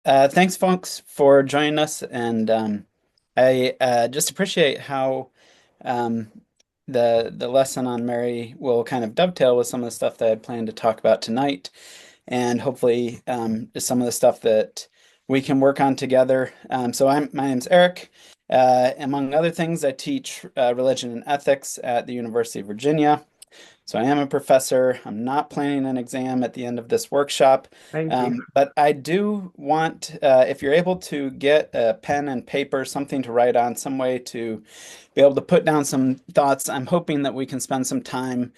Thanks, folks, for joining us. And I just appreciate how um, the lesson on Mary will kind of dovetail with some of the stuff that I had planned to talk about tonight, and hopefully just some of the stuff that we can work on together. My name's Eric. Among other things, I teach religion and ethics at the University of Virginia. So I am a professor. I'm not planning an exam at the end of this workshop, Thank you. but I do want, if you're able to get a pen and paper, something to write on, some way to be able to put down some thoughts. I'm hoping that we can spend some time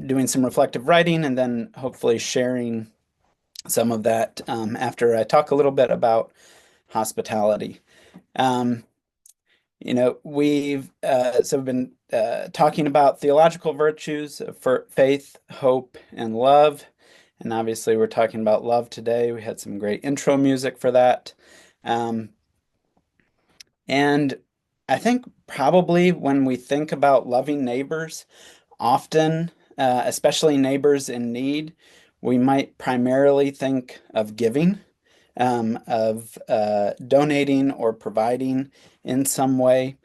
doing some reflective writing and then hopefully sharing some of that after I talk a little bit about hospitality. Um, we've been talking about theological virtues for faith, hope, and love. And obviously, we're talking about love today. We had some great intro music for that. Um, and I think probably when we think about loving neighbors, often, especially neighbors in need, we might primarily think of giving, of donating or providing in some way.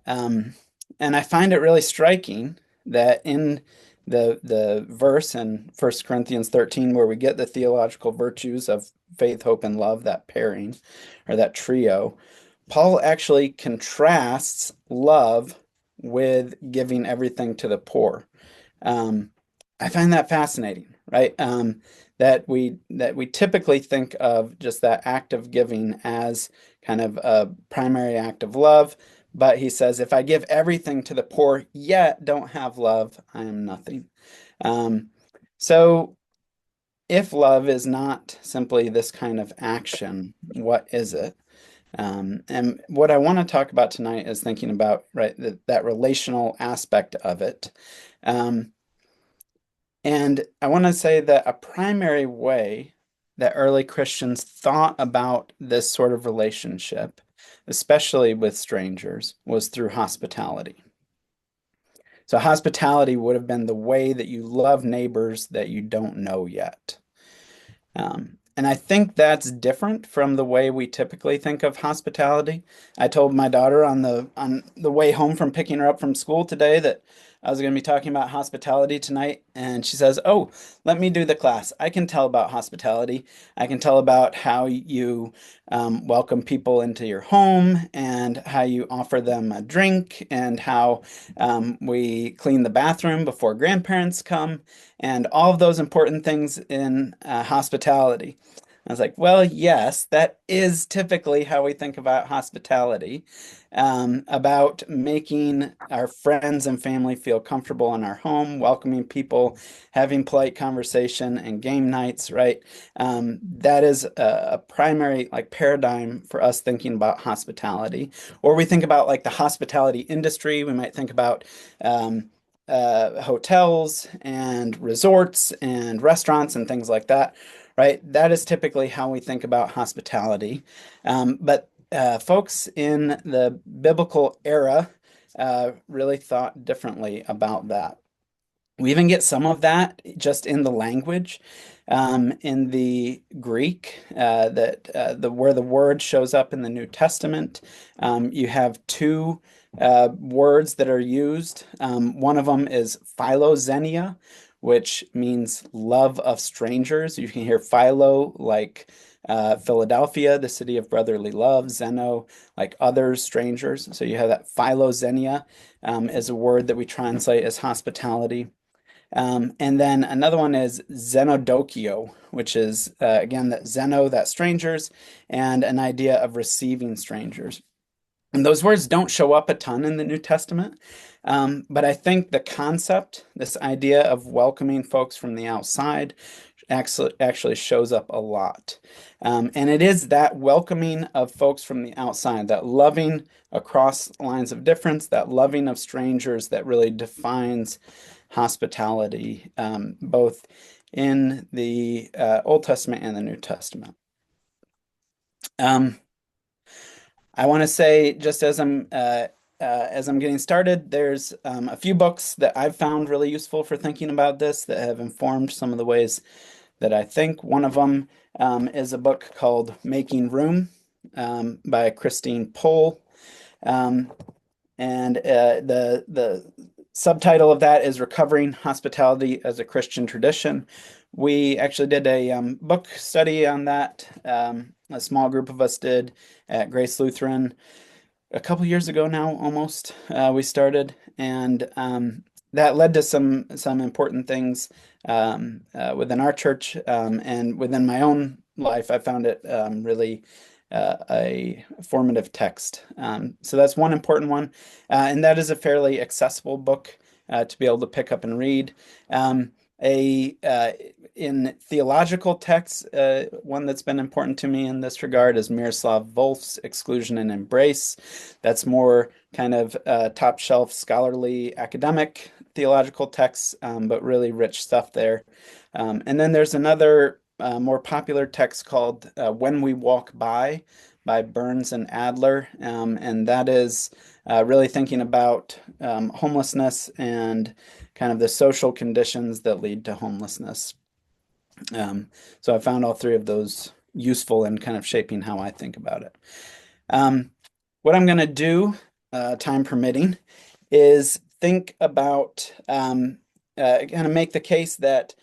Um, and I find it really striking that in the verse in 1 Corinthians 13, where we get the theological virtues of faith, hope, and love, that pairing or that trio, Paul actually contrasts love with giving everything to the poor. Um, I find that fascinating, right? That we typically think of just that act of giving as kind of a primary act of love, but he says, if I give everything to the poor yet don't have love, I am nothing. Um, so if love is not simply this kind of action, what is it? And what I want to talk about tonight is thinking about, right, that relational aspect of it. Um, and I want to say that a primary way that early Christians thought about this sort of relationship, especially with strangers, was through hospitality. So, hospitality would have been the way that you love neighbors that you don't know yet. And I think that's different from the way we typically think of hospitality. I told my daughter on the way home from picking her up from school today that I was going to be talking about hospitality tonight, and she says, "Oh, let me do the class. I can tell about hospitality. I can tell about how you welcome people into your home, and how you offer them a drink, and how we clean the bathroom before grandparents come, and all of those important things in hospitality." I was like, well, yes, that is typically how we think about hospitality, about making our friends and family feel comfortable in our home, welcoming people, having polite conversation and game nights, right? That is a primary like paradigm for us thinking about hospitality. Or we think about like the hospitality industry. We might think about hotels and resorts and restaurants and things like that, right? That is typically how we think about hospitality. But folks in the biblical era really thought differently about that. We even get some of that just in the language, in the Greek, that the where the word shows up in the New Testament. You have two words that are used. One of them is philoxenia, which means love of strangers. You can hear philo like Philadelphia, the city of brotherly love, xeno, like others, strangers. So you have that philoxenia as a word that we translate as hospitality. And then another one is xenodokio, which is again that xeno, that strangers, and an idea of receiving strangers. And those words don't show up a ton in the New Testament, but I think the concept, this idea of welcoming folks from the outside, actually shows up a lot. And it is that welcoming of folks from the outside, that loving across lines of difference, that loving of strangers that really defines hospitality, both in the Old Testament and the New Testament. Um, I want to say, just as I'm getting started, there's a few books that I've found really useful for thinking about this that have informed some of the ways that I think. One of them is a book called Making Room by Christine Pohl. Um, and the subtitle of that is Recovering Hospitality as a Christian Tradition. We actually did a book study on that. A small group of us did at Grace Lutheran a couple years ago now, almost. We started, and that led to some important things within our church and within my own life. I found it really a formative text. So that's one important one, and that is a fairly accessible book to be able to pick up and read. A In theological texts, one that's been important to me in this regard is Miroslav Volf's Exclusion and Embrace. That's more kind of top shelf scholarly academic theological texts, but really rich stuff there. And then there's another more popular text called When We Walk by Burns and Adler. And that is really thinking about homelessness and kind of the social conditions that lead to homelessness. So I found all three of those useful in kind of shaping how I think about it. What I'm going to do, time permitting, is think about kind of make the case that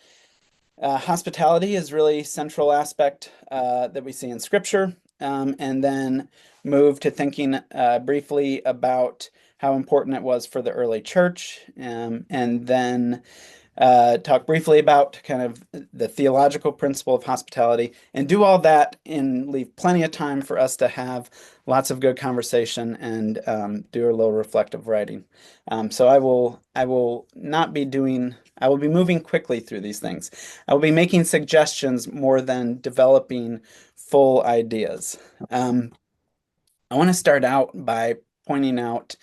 hospitality is really central aspect that we see in Scripture, and then move to thinking briefly about how important it was for the early church, and then talk briefly about kind of the theological principle of hospitality, and do all that and leave plenty of time for us to have lots of good conversation and do a little reflective writing. So I will not be doing, I will be moving quickly through these things. I will be making suggestions more than developing full ideas. I want to start out by pointing out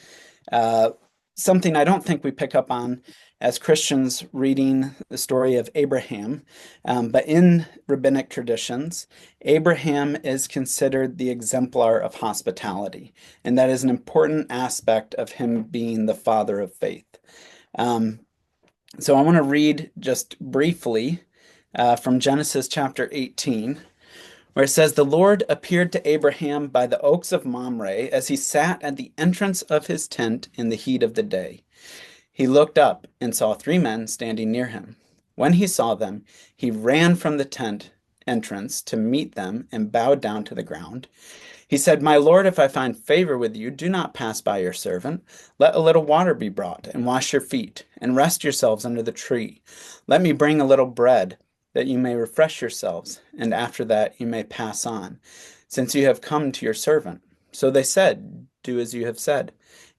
uh, something I don't think we pick up on as Christians reading the story of Abraham. But in rabbinic traditions, Abraham is considered the exemplar of hospitality, and that is an important aspect of him being the father of faith. Um, so I want to read just briefly from Genesis chapter 18, where it says, "The Lord appeared to Abraham by the oaks of Mamre as he sat at the entrance of his tent in the heat of the day. He looked up and saw three men standing near him. When he saw them, he ran from the tent entrance to meet them and bowed down to the ground. He said, 'My Lord, if I find favor with you, do not pass by your servant. Let a little water be brought, and wash your feet, and rest yourselves under the tree. Let me bring a little bread, that you may refresh yourselves, and after that you may pass on, since you have come to your servant.' So they said, 'Do as you have said.'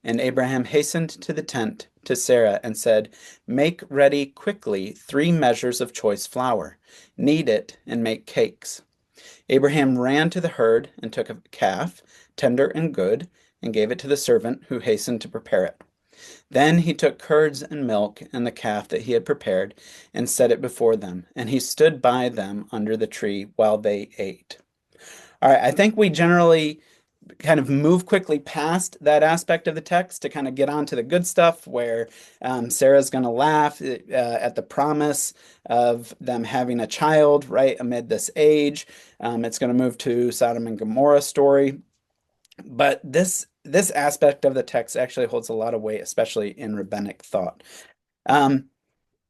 And Abraham hastened to the tent to Sarah and said, 'Make ready quickly 3 measures of choice flour. Knead it and make cakes.' Abraham ran to the herd and took a calf, tender and good, and gave it to the servant who hastened to prepare it. Then he took curds and milk and the calf that he had prepared and set it before them, and he stood by them under the tree while they ate." All right, I think we generally kind of move quickly past that aspect of the text to kind of get on to the good stuff where Sarah's going to laugh at the promise of them having a child right amid this age. It's going to move to Sodom and Gomorrah story. But this aspect of the text actually holds a lot of weight, especially in rabbinic thought.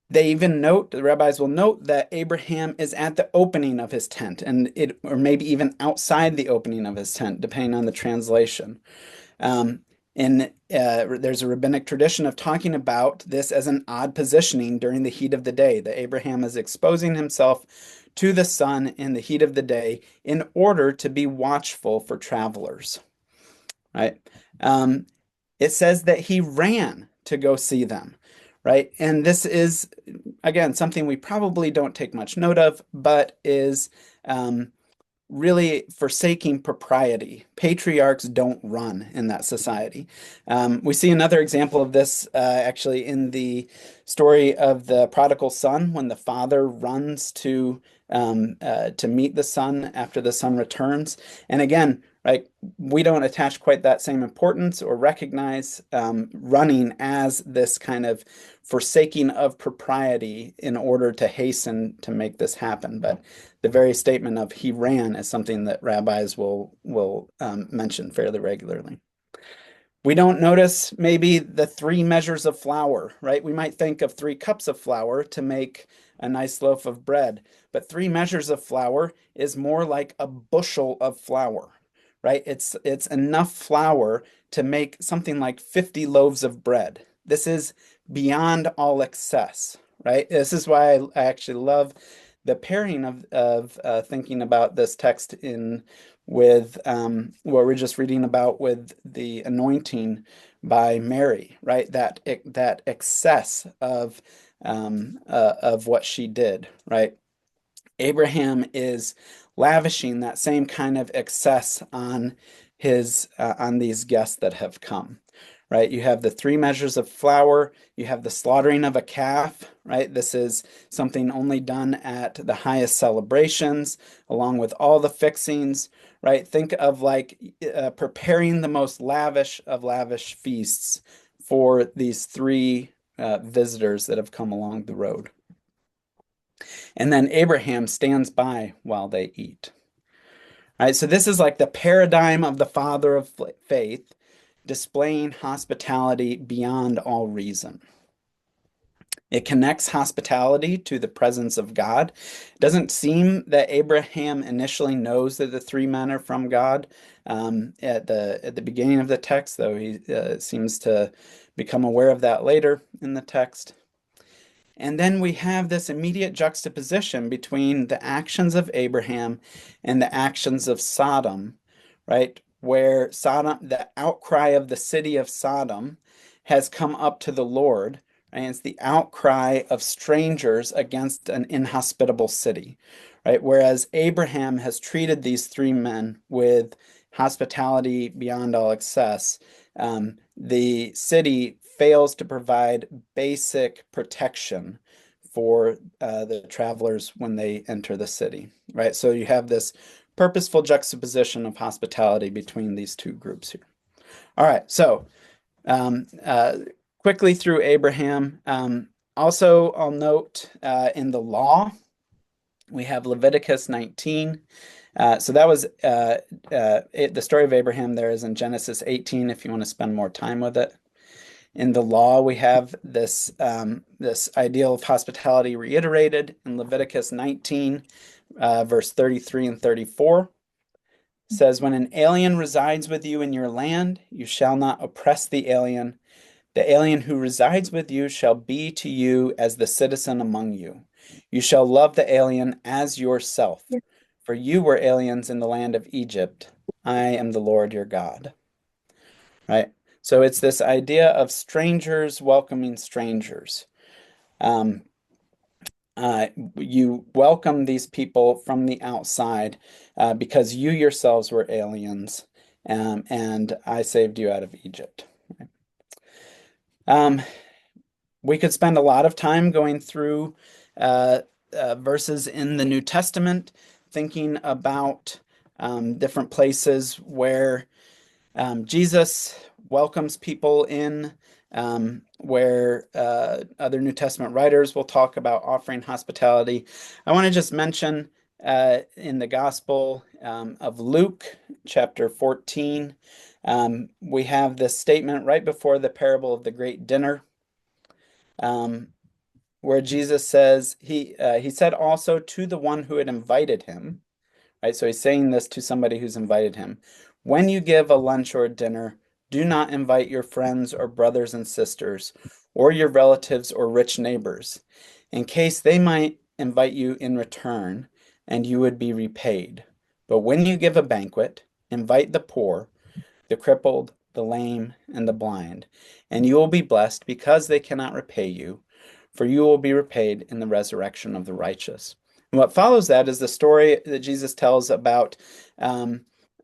They even note, the rabbis will note that Abraham is at the opening of his tent, or maybe even outside the opening of his tent, depending on the translation. And there's a rabbinic tradition of talking about this as an odd positioning during the heat of the day, that Abraham is exposing himself to the sun in the heat of the day in order to be watchful for travelers, right? It says that he ran to go see them, right? And this is, again, something we probably don't take much note of, but is really forsaking propriety. Patriarchs don't run in that society. We see another example of this actually in the story of the prodigal son, when the father runs to meet the son after the son returns. And again, right? We don't attach quite that same importance or recognize running as this kind of forsaking of propriety in order to hasten to make this happen. But the very statement of he ran is something that rabbis will mention fairly regularly. We don't notice maybe the 3 measures of flour, right? We might think of 3 cups of flour to make a nice loaf of bread, but 3 measures of flour is more like a bushel of flour, right? It's enough flour to make something like 50 loaves of bread. This is beyond all excess, right? This is why I actually love the pairing of thinking about this text in with what we're just reading about with the anointing by Mary, right? That excess of what she did, right? Abraham is lavishing that same kind of excess on his on these guests that have come, right? You have the 3 measures of flour, you have the slaughtering of a calf, right? This is something only done at the highest celebrations, along with all the fixings, right? Think of like preparing the most lavish of lavish feasts for these three visitors that have come along the road. And then Abraham stands by while they eat. All right, so this is like the paradigm of the father of faith, displaying hospitality beyond all reason. It connects hospitality to the presence of God. It doesn't seem that Abraham initially knows that the 3 men are from God. At the beginning of the text, though, he seems to become aware of that later in the text. And then we have this immediate juxtaposition between the actions of Abraham and the actions of Sodom, right? Where Sodom, the outcry of the city of Sodom has come up to the Lord, and it's the outcry of strangers against an inhospitable city, right? Whereas Abraham has treated these 3 men with hospitality beyond all excess, the city fails to provide basic protection for the travelers when they enter the city, right? So you have this purposeful juxtaposition of hospitality between these 2 groups here. All right, so um, uh, quickly through Abraham. Also, I'll note in the law, we have Leviticus 19. So that was the story of Abraham there is in Genesis 18 if you want to spend more time with it. In the law, we have this this ideal of hospitality reiterated in Leviticus 19, verse 33 and 34. It says, "When an alien resides with you in your land, you shall not oppress the alien. The alien who resides with you shall be to you as the citizen among you. You shall love the alien as yourself, for you were aliens in the land of Egypt. I am the Lord your God." Right? So it's this idea of strangers welcoming strangers. Um, you welcome these people from the outside because you yourselves were aliens, and I saved you out of Egypt. Right? We could spend a lot of time going through verses in the New Testament, thinking about different places where Jesus welcomes people in, where other New Testament writers will talk about offering hospitality. I want to just mention in the Gospel of Luke, chapter 14, we have this statement right before the parable of the great dinner, where Jesus says, he said also to the one who had invited him, right? So he's saying this to somebody who's invited him. When you give a lunch or a dinner, do not invite your friends or brothers and sisters, or your relatives or rich neighbors, in case they might invite you in return, and you would be repaid. But when you give a banquet, invite the poor, the crippled, the lame, and the blind, and you will be blessed because they cannot repay you, for you will be repaid in the resurrection of the righteous. And what follows that is the story that Jesus tells about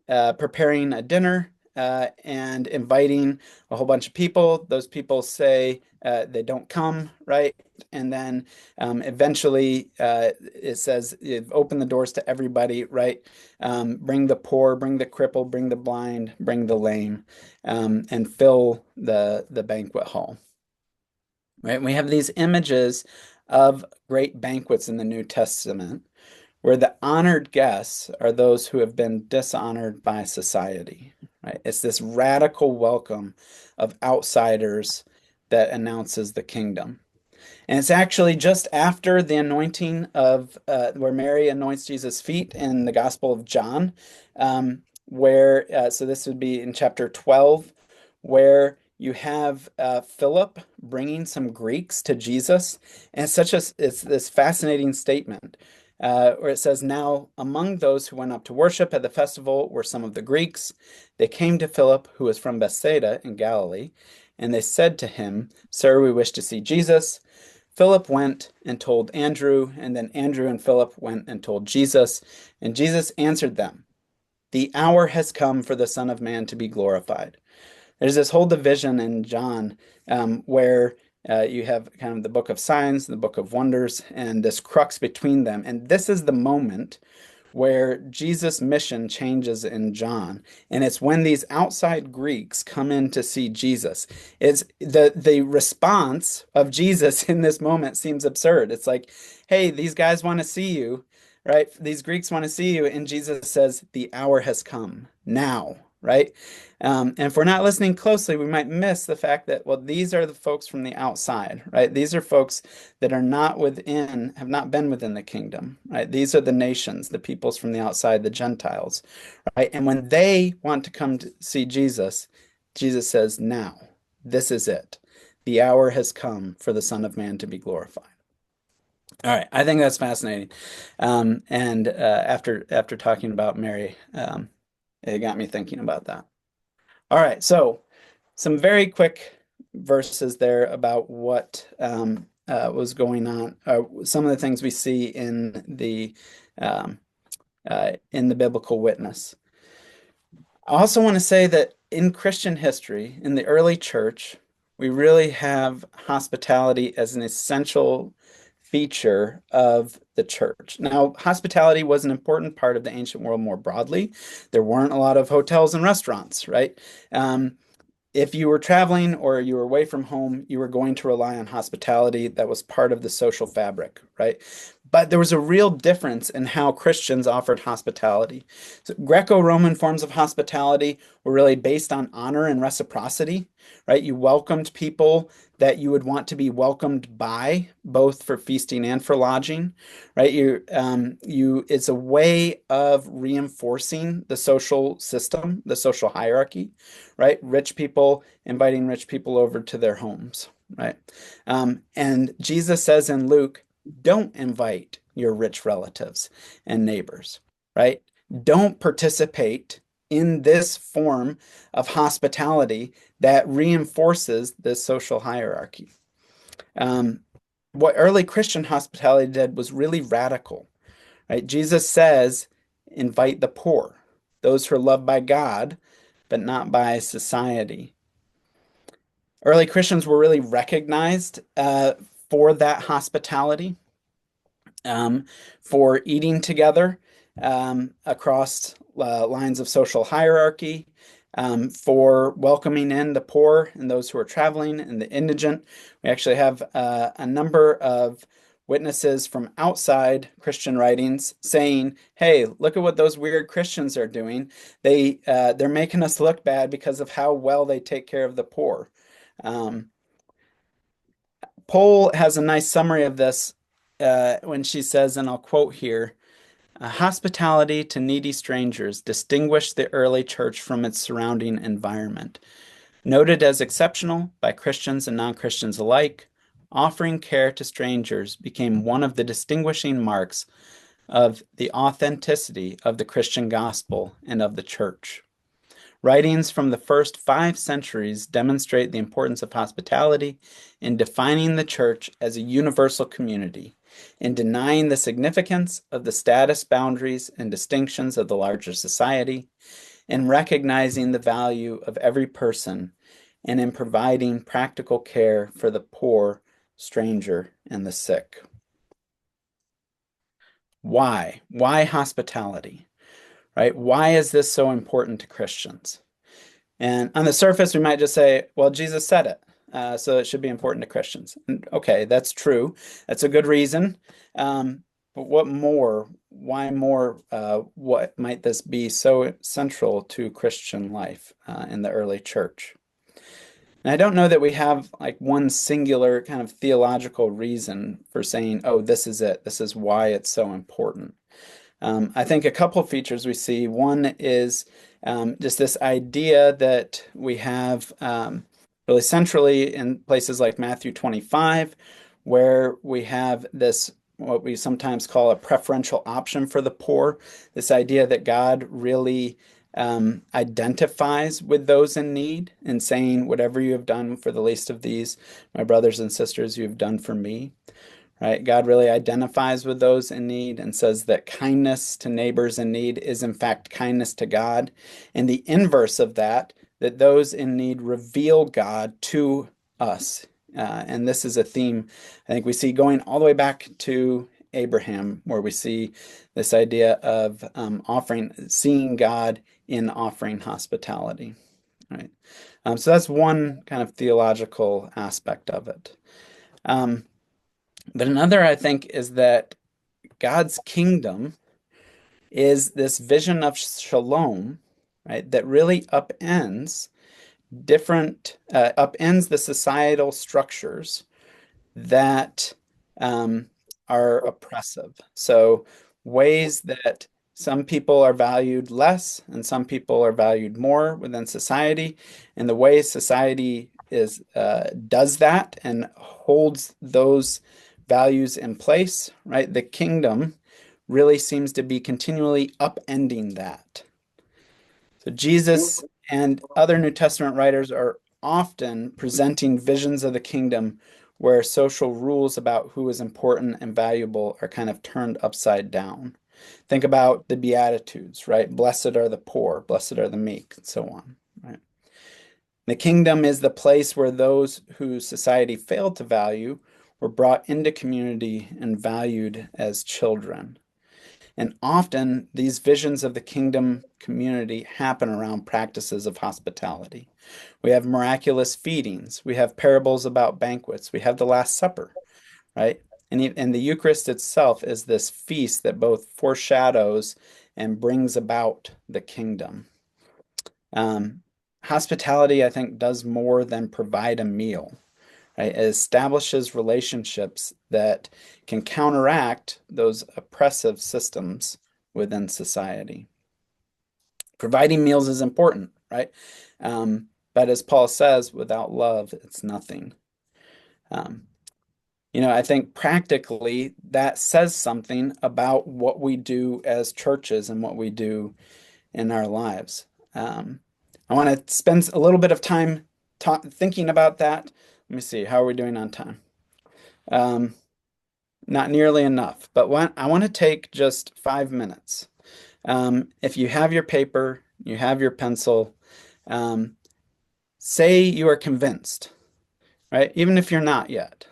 preparing a dinner and inviting a whole bunch of people. Those people say they don't come, right? And then eventually it says, open the doors to everybody, right? Bring the poor, bring the crippled, bring the blind, bring the lame, and fill the banquet hall. Right? We have these images of great banquets in the New Testament where the honored guests are those who have been dishonored by society, right? It's this radical welcome of outsiders that announces the kingdom. And it's actually just after the anointing of where Mary anoints Jesus' feet in the Gospel of John, so this would be in chapter 12, where you have Philip bringing some Greeks to Jesus. And it's this fascinating statement where it says, now among those who went up to worship at the festival were some of the Greeks. They came to Philip, who was from Bethsaida in Galilee, and they said to him, Sir, we wish to see Jesus. Philip went and told Andrew, and then Andrew and Philip went and told Jesus. And Jesus answered them, the hour has come for the Son of Man to be glorified. There's this whole division in John where you have kind of the book of signs, the book of wonders, and this crux between them. And this is the moment where Jesus' mission changes in John. And it's when these outside Greeks come in to see Jesus. It's the response of Jesus in this moment seems absurd. It's like, hey, these guys want to see you, right? These Greeks want to see you. And Jesus says, the hour has come now, right? And if we're not listening closely, we might miss the fact that, well, these are the folks from the outside, right? These are folks that are not within, have not been within the kingdom, right? These are the nations, the peoples from the outside, the Gentiles, right? And when they want to come to see Jesus, Jesus says, now, this is it. The hour has come for the Son of Man to be glorified. All right, I think that's fascinating. And after talking about Mary, it got me thinking about that. All right, so some very quick verses there about what was going on. Some of the things we see um, in the biblical witness. I also want to say that in Christian history, in the early church, we really have hospitality as an essential feature of the church. Now, hospitality was an important part of the ancient world more broadly. There weren't a lot of hotels and restaurants, right? If you were traveling or you were away from home, you were going to rely on hospitality that was part of the social fabric, right? But there was a real difference in how Christians offered hospitality. So Greco-Roman forms of hospitality were really based on honor and reciprocity, right? You welcomed people that you would want to be welcomed by, both for feasting and for lodging, right? It's a way of reinforcing the social system, the social hierarchy, right? Rich people inviting rich people over to their homes, right? And Jesus says in Luke, don't invite your rich relatives and neighbors, right? Don't participate in this form of hospitality that reinforces this social hierarchy. What early Christian hospitality did was really radical, right? Jesus says, invite the poor, those who are loved by God, but not by society. Early Christians were really recognized for that hospitality, for eating together across lines of social hierarchy, for welcoming in the poor and those who are traveling and the indigent. We actually have a number of witnesses from outside Christian writings saying, "Hey, look at what those weird Christians are doing. They're making us look bad because of how well they take care of the poor." Um, Pohl has a nice summary of this when she says, and I'll quote here, hospitality to needy strangers distinguished the early church from its surrounding environment. Noted as exceptional by Christians and non-Christians alike, offering care to strangers became one of the distinguishing marks of the authenticity of the Christian gospel and of the church. Writings from the first 5 centuries demonstrate the importance of hospitality in defining the church as a universal community, in denying the significance of the status boundaries and distinctions of the larger society, in recognizing the value of every person and in providing practical care for the poor, stranger, and the sick. Why? Why hospitality? Right? Why is this so important to Christians? And on the surface, we might just say, well, Jesus said it, so it should be important to Christians. And okay, that's true. That's a good reason. But what more? Why more? What might this be so central to Christian life in the early church? And I don't know that we have like one singular kind of theological reason for saying, oh, this is it. This is why it's so important. I think a couple features we see. One is just this idea that we have really centrally in places like Matthew 25, where we have this, what we sometimes call a preferential option for the poor, this idea that God really identifies with those in need and saying, whatever you have done for the least of these, my brothers and sisters, you have done for me. Right? God really identifies with those in need and says that kindness to neighbors in need is in fact kindness to God. And the inverse of that, that those in need reveal God to us. And this is a theme I think we see going all the way back to Abraham, where we see this idea of seeing God in offering hospitality. Right? So that's one kind of theological aspect of it. But another, I think, is that God's kingdom is this vision of shalom, right, that really upends the societal structures that are oppressive. So ways that some people are valued less and some people are valued more within society, and the way society is does that and holds those values in place, right? The kingdom really seems to be continually upending that. So Jesus and other New Testament writers are often presenting visions of the kingdom where social rules about who is important and valuable are kind of turned upside down. Think about the Beatitudes, right? Blessed are the poor, blessed are the meek, and so on, right? The kingdom is the place where those whose society failed to value were brought into community and valued as children. And often these visions of the kingdom community happen around practices of hospitality. We have miraculous feedings, we have parables about banquets, we have the Last Supper, right? And the Eucharist itself is this feast that both foreshadows and brings about the kingdom. Hospitality, I think, does more than provide a meal. Right? It establishes relationships that can counteract those oppressive systems within society. Providing meals is important, right? But as Paul says, without love, it's nothing. Um, I think practically that says something about what we do as churches and what we do in our lives. I want to spend a little bit of time thinking about that. Let me see, how are we doing on time? Um, Not nearly enough, but I want to take just 5 minutes. If you have your paper, you have your pencil, um, say you are convinced, right? Even if you're not yet,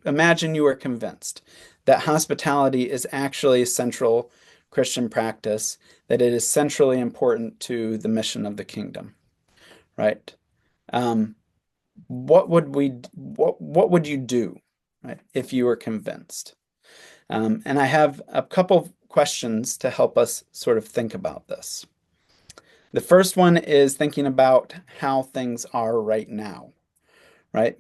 imagine you are convinced that hospitality is actually a central Christian practice, that it is centrally important to the mission of the kingdom, right? Um, what would you do, right, if you were convinced? And I have a couple questions to help us sort of think about this. The first one is thinking about how things are right now, right?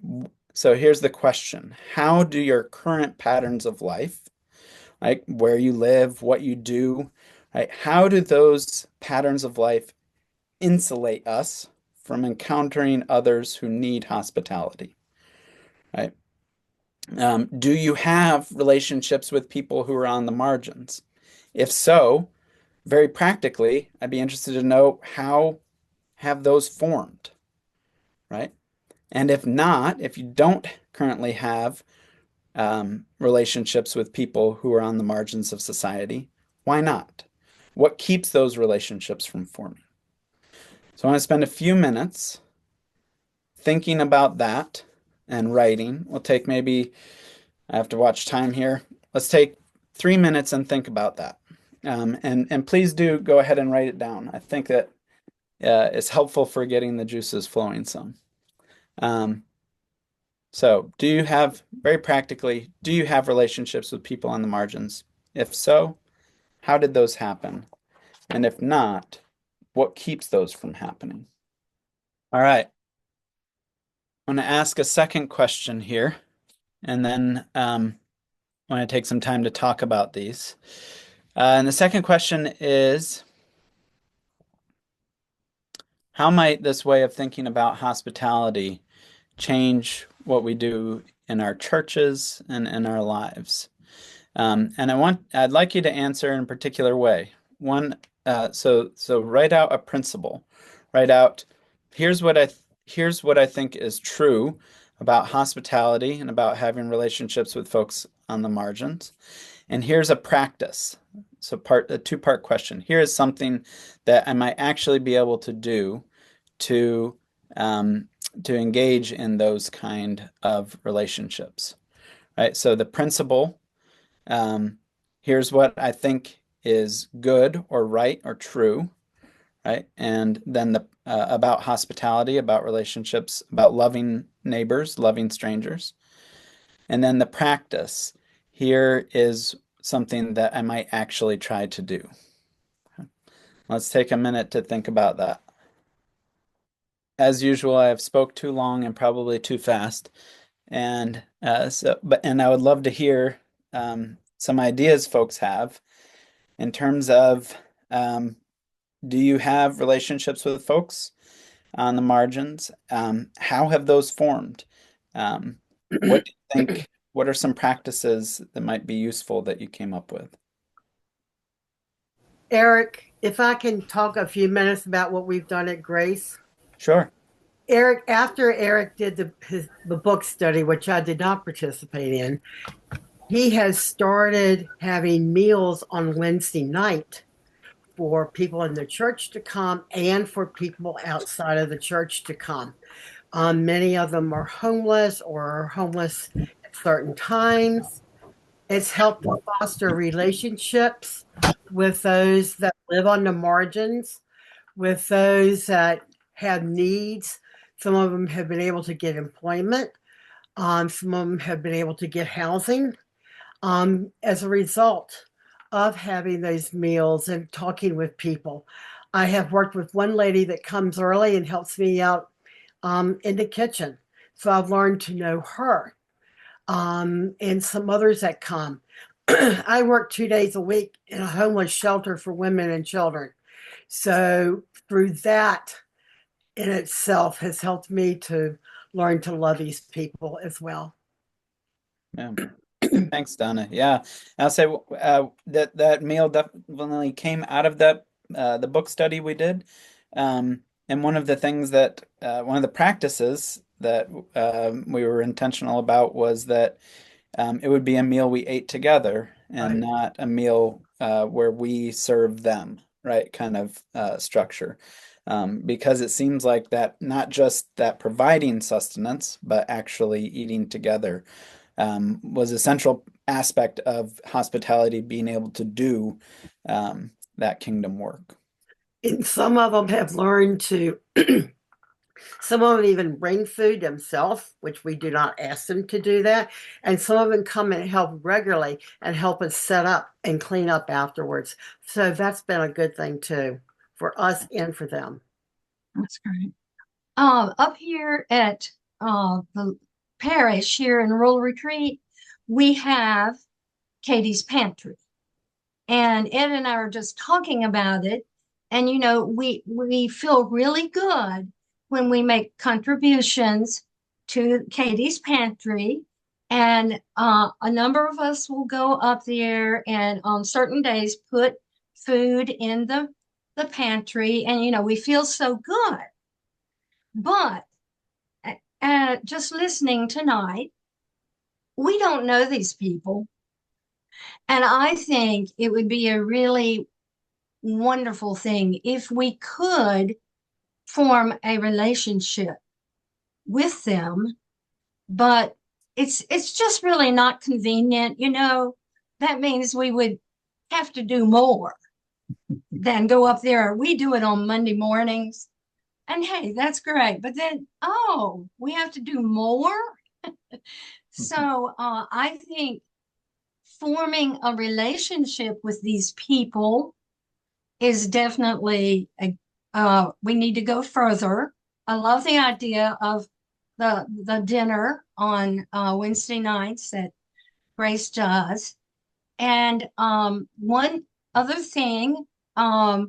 So here's the question. How do your current patterns of life, like where you live, what you do, right? How do those patterns of life insulate us from encountering others who need hospitality, right? Do you have relationships with people who are on the margins? If so, very practically, I'd be interested to know how have those formed, right? And if not, if you don't currently have relationships with people who are on the margins of society, why not? What keeps those relationships from forming? So I want to spend a few minutes thinking about that and writing. We'll take maybe, I have to watch time here. Let's take 3 minutes and think about that. And please do go ahead and write it down. I think that it's helpful for getting the juices flowing some. Um, so do you have, very practically, do you have relationships with people on the margins? If so, how did those happen? And if not, what keeps those from happening? All right. I'm going to ask a second question here, and then I want to take some time to talk about these. And the second question is, how might this way of thinking about hospitality change what we do in our churches and in our lives? And I'd like you to answer in a particular way. One, so write out a principle. Write out, here's what here's what I think is true about hospitality and about having relationships with folks on the margins. And here's a practice. So a two-part question. Here is something that I might actually be able to do to to engage in those kind of relationships. Right? So the principle, here's what I think is good or right or true, right? And then the about hospitality, about relationships, about loving neighbors, loving strangers. And then the practice. Here is something that I might actually try to do. Let's take a minute to think about that. As usual, I have spoke too long and probably too fast. And I would love to hear some ideas folks have in terms of do you have relationships with folks on the margins? How have those formed? What do you think? What are some practices that might be useful that you came up with? Eric, if I can talk a few minutes about what we've done at Grace. Sure. Eric, after Eric did the book study, which I did not participate in, he has started having meals on Wednesday night for people in the church to come and for people outside of the church to come. Many of them are homeless or are homeless at certain times. It's helped to foster relationships with those that live on the margins, with those that have needs. Some of them have been able to get employment. Some of them have been able to get housing as a result of having those meals and talking with people. I have worked with one lady that comes early and helps me out in the kitchen. So I've learned to know her and some others that come. I work 2 days a week in a homeless shelter for women and children. So through that in itself has helped me to learn to love these people as well. Yeah. Thanks, Donna. Yeah, I'll say that meal definitely came out of the book study we did, and one of the things that one of the practices that we were intentional about was that it would be a meal we ate together and Right. not a meal where we serve them, right? Kind of structure. Because it seems like that not just that providing sustenance, but actually eating together was a central aspect of hospitality, being able to do that kingdom work. And some of them have learned to, some of them even bring food themselves, which we do not ask them to do that. And some of them come and help regularly and help us set up and clean up afterwards. So that's been a good thing too for us and for them. That's great. Up here at the parish here in Rural Retreat, we have Katie's Pantry. And Ed and I are just talking about it. And we feel really good when we make contributions to Katie's Pantry. And a number of us will go up there and on certain days put food in the pantry. And we feel so good. But just listening tonight, we don't know these people. And I think it would be a really wonderful thing if we could form a relationship with them, but it's just really not convenient. That means we would have to do more than go up there. We do it on Monday mornings. And hey, that's great. But then, oh, we have to do more. So I think forming a relationship with these people is definitely we need to go further. I love the idea of the dinner on Wednesday nights that Grace does. And one other thing, there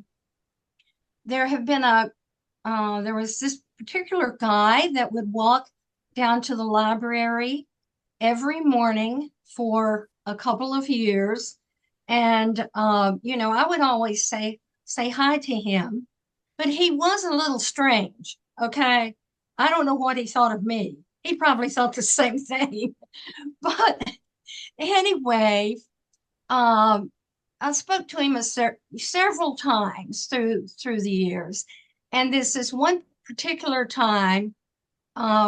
was this particular guy that would walk down to the library every morning for a couple of years. And, I would always say hi to him, but he was a little strange. Okay. I don't know what he thought of me. He probably thought the same thing. But anyway, I spoke to him several times through the years. And this is one particular time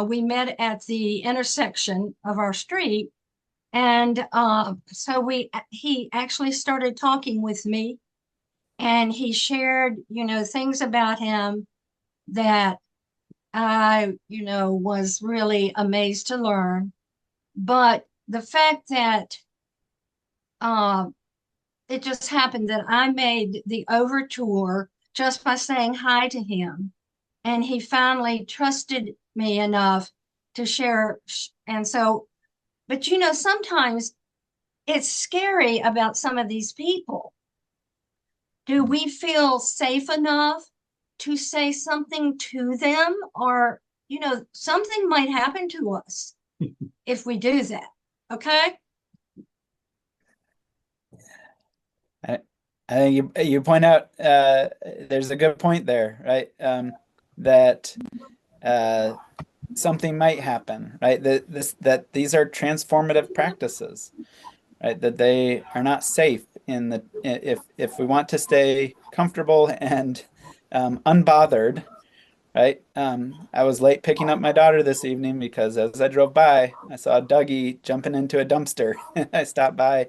we met at the intersection of our street. And so he actually started talking with me, and he shared, things about him that I, was really amazed to learn. But the fact that uh, it just happened that I made the overture just by saying hi to him, and he finally trusted me enough to share. And so, but sometimes it's scary about some of these people. Do we feel safe enough to say something to them? Or, something might happen to us if we do that. Okay. I think you point out there's a good point there, right? That something might happen, right? That these are transformative practices, right? That they are not safe if we want to stay comfortable and unbothered, right? I was late picking up my daughter this evening because as I drove by, I saw Dougie jumping into a dumpster. I stopped by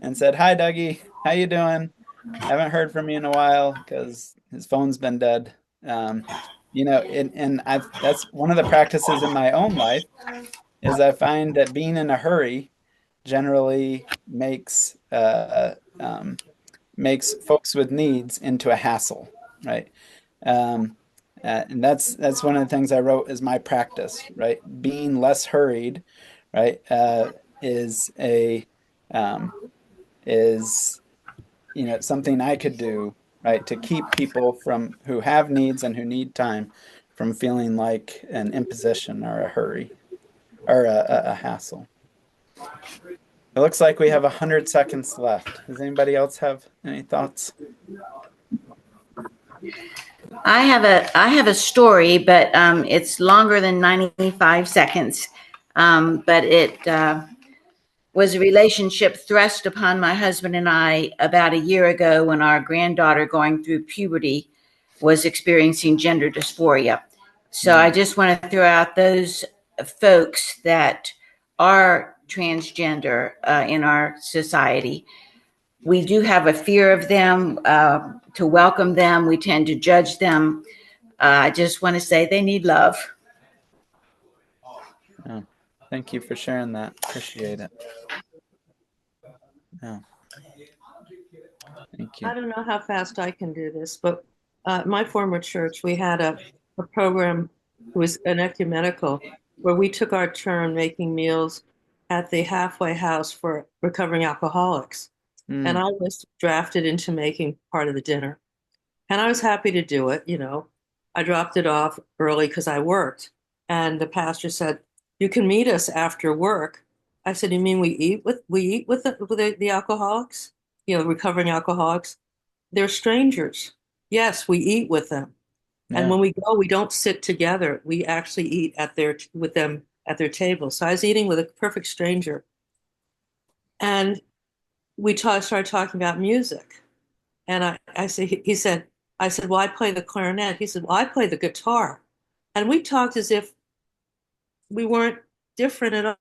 and said, "Hi, Dougie. How you doing? Haven't heard from you in a while because his phone's been dead." Um, and that's one of the practices in my own life is I find that being in a hurry generally makes folks with needs into a hassle, right? Um, and that's one of the things I wrote as my practice, right? Being less hurried, right, is a is something I could do, right, to keep people from who have needs and who need time from feeling like an imposition or a hurry or a hassle. It looks like we have 100 seconds left. Does anybody else have any thoughts? I have a story, but it's longer than 95 seconds. But it was a relationship thrust upon my husband and I about a year ago when our granddaughter, going through puberty, was experiencing gender dysphoria. So I just want to throw out those folks that are transgender in our society. We do have a fear of them. To welcome them, we tend to judge them. I just want to say they need love. Oh, thank you for sharing that. Appreciate it. Oh, thank you. I don't know how fast I can do this, but my former church, we had a program, it was an ecumenical, where we took our turn making meals at the halfway house for recovering alcoholics. And I was drafted into making part of the dinner. And I was happy to do it, I dropped it off early because I worked. And the pastor said, "You can meet us after work." I said, "You mean we eat with the alcoholics? Recovering alcoholics? They're strangers." "Yes, we eat with them." Yeah. And when we go, we don't sit together. We actually eat with them at their table. So I was eating with a perfect stranger. And we started talking about music. And he said, I said, well, I play the clarinet. He said, well, I play the guitar. And we talked as if we weren't different at